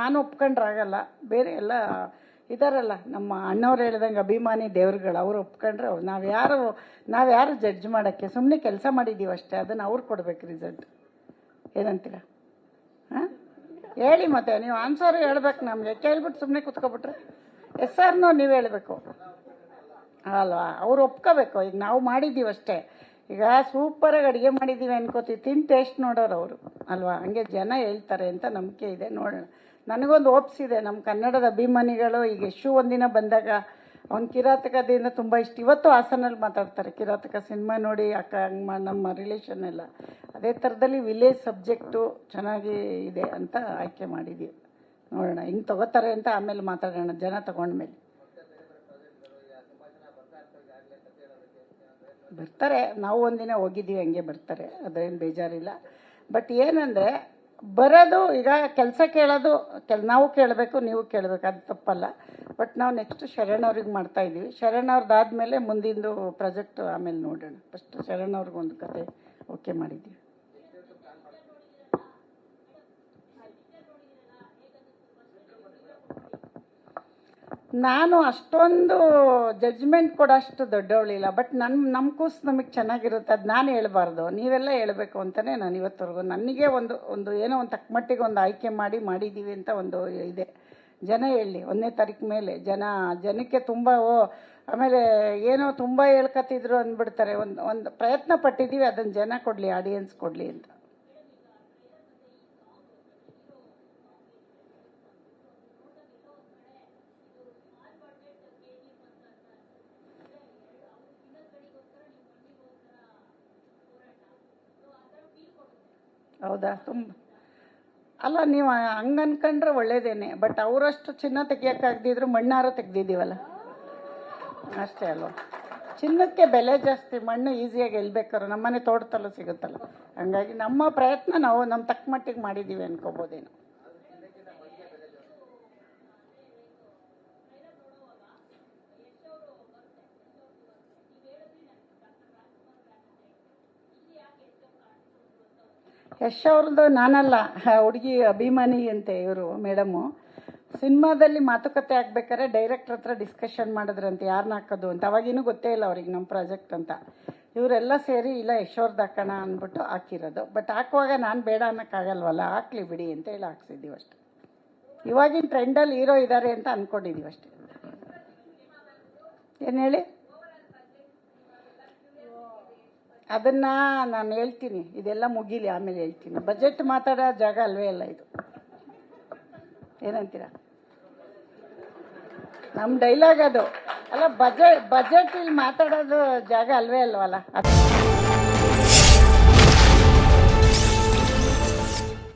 ನಾನು ಒಪ್ಕೊಂಡ್ರಾಗಲ್ಲ, ಬೇರೆ ಎಲ್ಲ ಇದಾರಲ್ಲ ನಮ್ಮ ಅಣ್ಣವ್ರು ಹೇಳ್ದಂಗೆ ಅಭಿಮಾನಿ ದೇವ್ರುಗಳು, ಅವ್ರು ಒಪ್ಕೊಂಡ್ರೆ ನಾವ್ಯಾರು ಜಡ್ಜ್ ಮಾಡೋಕ್ಕೆ, ಸುಮ್ಮನೆ ಕೆಲಸ ಮಾಡಿದ್ದೀವಿ ಅಷ್ಟೇ, ಅದನ್ನು ಅವ್ರು ಕೊಡ್ಬೇಕು ರಿಸಲ್ಟ್. ಏನಂತೀರ? ಹಾಂ ಹೇಳಿ, ಮತ್ತೆ ನೀವು ಆನ್ಸರ್ ಹೇಳ್ಬೇಕು ನಮಗೆ, ಕೇಳ್ಬಿಟ್ಟು ಸುಮ್ಮನೆ ಕೂತ್ಕೊಬಿಟ್ರೆ ಎಸ್ ಆರ್ ನೋ ನೀವು ಹೇಳಬೇಕು ಅಲ್ವಾ? ಅವ್ರು ಒಪ್ಕೋಬೇಕು. ಈಗ ನಾವು ಮಾಡಿದ್ದೀವಿ ಅಷ್ಟೇ, ಈಗ ಸೂಪರಾಗಿ ಅಡುಗೆ ಮಾಡಿದ್ದೀವಿ ಅನ್ಕೋತೀವಿ, ತಿಂದು ಟೇಸ್ಟ್ ನೋಡೋರು ಅವರು ಅಲ್ವಾ? ಹಂಗೆ ಜನ ಹೇಳ್ತಾರೆ ಅಂತ ನಂಬಿಕೆ ಇದೆ, ನೋಡೋಣ. ನನಗೊಂದು ಓಪ್ಸಿದೆ, ನಮ್ಮ ಕನ್ನಡದ ಅಭಿಮಾನಿಗಳು ಈಗ ಯಶು ಒಂದಿನ ಬಂದಾಗ ಅವ್ನ ಕಿರಾತಕದಿಂದ ತುಂಬ ಇಷ್ಟ. ಇವತ್ತು ಹಾಸನಲ್ಲಿ ಮಾತಾಡ್ತಾರೆ, ಕಿರಾತಕ ಸಿನಿಮಾ ನೋಡಿ ಅಕ್ಕ ನಮ್ಮ ರಿಲೇಷನ್ ಎಲ್ಲ ಅದೇ ಥರದಲ್ಲಿ ವಿಲೇಜ್ ಸಬ್ಜೆಕ್ಟು ಚೆನ್ನಾಗಿ ಇದೆ ಅಂತ ಆಯ್ಕೆ ಮಾಡಿದ್ದೀವಿ. ನೋಡೋಣ ಹಿಂಗೆ ತೊಗೋತಾರೆ ಅಂತ, ಆಮೇಲೆ ಮಾತಾಡೋಣ ಜನ ತೊಗೊಂಡ್ಮೇಲೆ. ಬರ್ತಾರೆ, ನಾವು ಒಂದಿನ ಹೋಗಿದ್ದೀವಿ, ಹಂಗೆ ಬರ್ತಾರೆ, ಅದೇನು ಬೇಜಾರಿಲ್ಲ. ಬಟ್ ಏನಂದರೆ ಬರೋದು, ಈಗ ಕೆಲಸ ಕೇಳೋದು ನಾವು ಕೇಳಬೇಕು, ನೀವು ಕೇಳಬೇಕು, ಅದು ತಪ್ಪಲ್ಲ. ಬಟ್ ನಾವು ನೆಕ್ಸ್ಟ್ ಶರಣ್ ಅವ್ರಿಗೆ ಮಾಡ್ತಾಯಿದ್ದೀವಿ. ಶರಣ್ ಅವ್ರದ್ದಾದಮೇಲೆ ಮುಂದಿಂದು ಪ್ರಾಜೆಕ್ಟ್ ಆಮೇಲೆ ನೋಡೋಣ. ಫಸ್ಟ್ ಶರಣ್ ಅವ್ರಿಗೊಂದು ಕತೆ ಓಕೆ ಮಾಡಿದ್ದೀವಿ. ನಾನು ಅಷ್ಟೊಂದು ಜಡ್ಜ್ಮೆಂಟ್ ಕೊಡೋಷ್ಟು ದೊಡ್ಡವಳಿಲ್ಲ. ಬಟ್ ನಮ್ಮ ಕೂಸು ನಮಗೆ ಚೆನ್ನಾಗಿರುತ್ತೆ, ಅದು ನಾನು ಹೇಳ್ಬಾರ್ದು, ನೀವೆಲ್ಲ ಹೇಳಬೇಕು ಅಂತಲೇ ನಾನು ಇವತ್ತವರೆಗೂ ನನಗೆ ಒಂದು ಏನೋ ಒಂದು ತಕ್ಕಮಟ್ಟಿಗೆ ಒಂದು ಆಯ್ಕೆ ಮಾಡಿದ್ದೀವಿ ಅಂತ ಒಂದು ಇದೆ. ಜನ ಹೇಳಿ 1ನೇ ತಾರೀಕು ಮೇಲೆ ಜನಕ್ಕೆ ತುಂಬ ಆಮೇಲೆ ಏನೋ ತುಂಬ ಹೇಳ್ಕೊತಿದ್ರು ಅಂದ್ಬಿಡ್ತಾರೆ. ಒಂದು ಪ್ರಯತ್ನ ಪಟ್ಟಿದ್ದೀವಿ, ಅದನ್ನು ಜನ ಕೊಡಲಿ, ಆಡಿಯನ್ಸ್ ಕೊಡಲಿ ಅಂತ. ಹೌದಾ? ಅಲ್ಲ, ನೀವು ಹಂಗೆ ಅನ್ಕೊಂಡ್ರೆ ಒಳ್ಳೇದೇನೆ. ಬಟ್ ಅವರಷ್ಟು ಚಿನ್ನ ತೆಗಿಯೋಕ್ಕಾಗದಿದ್ರು ಮಣ್ಣಾರು ತೆಗ್ದಿದ್ದೀವಲ್ಲ, ಅಷ್ಟೇ ಅಲ್ವ? ಚಿನ್ನಕ್ಕೆ ಬೆಲೆ ಜಾಸ್ತಿ, ಮಣ್ಣು ಈಸಿಯಾಗಿ ಗೆಲ್ಬೇಕಾದ್ರೆ ನಮ್ಮನೆ ತೋಟದಲ್ಲೂ ಸಿಗುತ್ತಲ್ಲ. ಹಂಗಾಗಿ ನಮ್ಮ ಪ್ರಯತ್ನ ನಾವು ನಮ್ಮ ತಕ್ಕ ಮಟ್ಟಿಗೆ ಮಾಡಿದ್ದೀವಿ ಅನ್ಕೋಬೋದೇನು. ಯಶ್ ಅವ್ರದ್ದು ನಾನಲ್ಲ, ಹುಡುಗಿ ಅಭಿಮಾನಿ ಅಂತೆ ಇವರು ಮೇಡಮು. ಸಿನಿಮಾದಲ್ಲಿ ಮಾತುಕತೆ ಆಗ್ಬೇಕಾದ್ರೆ ಡೈರೆಕ್ಟ್ರ್ ಹತ್ರ ಡಿಸ್ಕಷನ್ ಮಾಡಿದ್ರಂತೆ ಯಾರನ್ನ ಹಾಕೋದು ಅಂತ. ಅವಾಗಿನೂ ಗೊತ್ತೇ ಇಲ್ಲ ಅವ್ರಿಗೆ ನಮ್ಮ ಪ್ರಾಜೆಕ್ಟ್ ಅಂತ. ಇವರೆಲ್ಲ ಸೇರಿ ಇಲ್ಲ ಯಶ್ ಅವ್ರದ್ದು ಹಾಕೋಣ ಅಂದ್ಬಿಟ್ಟು ಹಾಕಿರೋದು. ಬಟ್ ಹಾಕುವಾಗ ನಾನು ಬೇಡ ಅನ್ನೋಕ್ಕಾಗಲ್ವಲ್ಲ, ಹಾಕ್ಲಿ ಬಿಡಿ ಅಂತ ಹೇಳಿ ಹಾಕ್ಸಿದ್ದೀವಿ ಅಷ್ಟೆ. ಇವಾಗಿನ ಟ್ರೆಂಡಲ್ಲಿ ಹೀರೋ ಇದ್ದಾರೆ ಅಂತ ಅಂದ್ಕೊಂಡಿದ್ದೀವಿ ಅಷ್ಟೇ. ಏನು ಹೇಳಿ? ಅದನ್ನು ನಾನು ಹೇಳ್ತೀನಿ, ಇದೆಲ್ಲ ಮುಗೀಲಿ ಆಮೇಲೆ ಹೇಳ್ತೀನಿ. ಬಜೆಟ್ ಮಾತಾಡೋ ಜಾಗ ಅಲ್ವೇ ಅಲ್ಲ ಇದು, ಏನಂತೀರ? ನಮ್ಮ ಡೈಲಾಗ್ ಅದು ಅಲ್ಲ, ಬಜೆಟ್ ಇಲ್ಲಿ ಮಾತಾಡೋದು ಜಾಗ ಅಲ್ವೇ ಅಲ್ವಲ್ಲ ಅದು.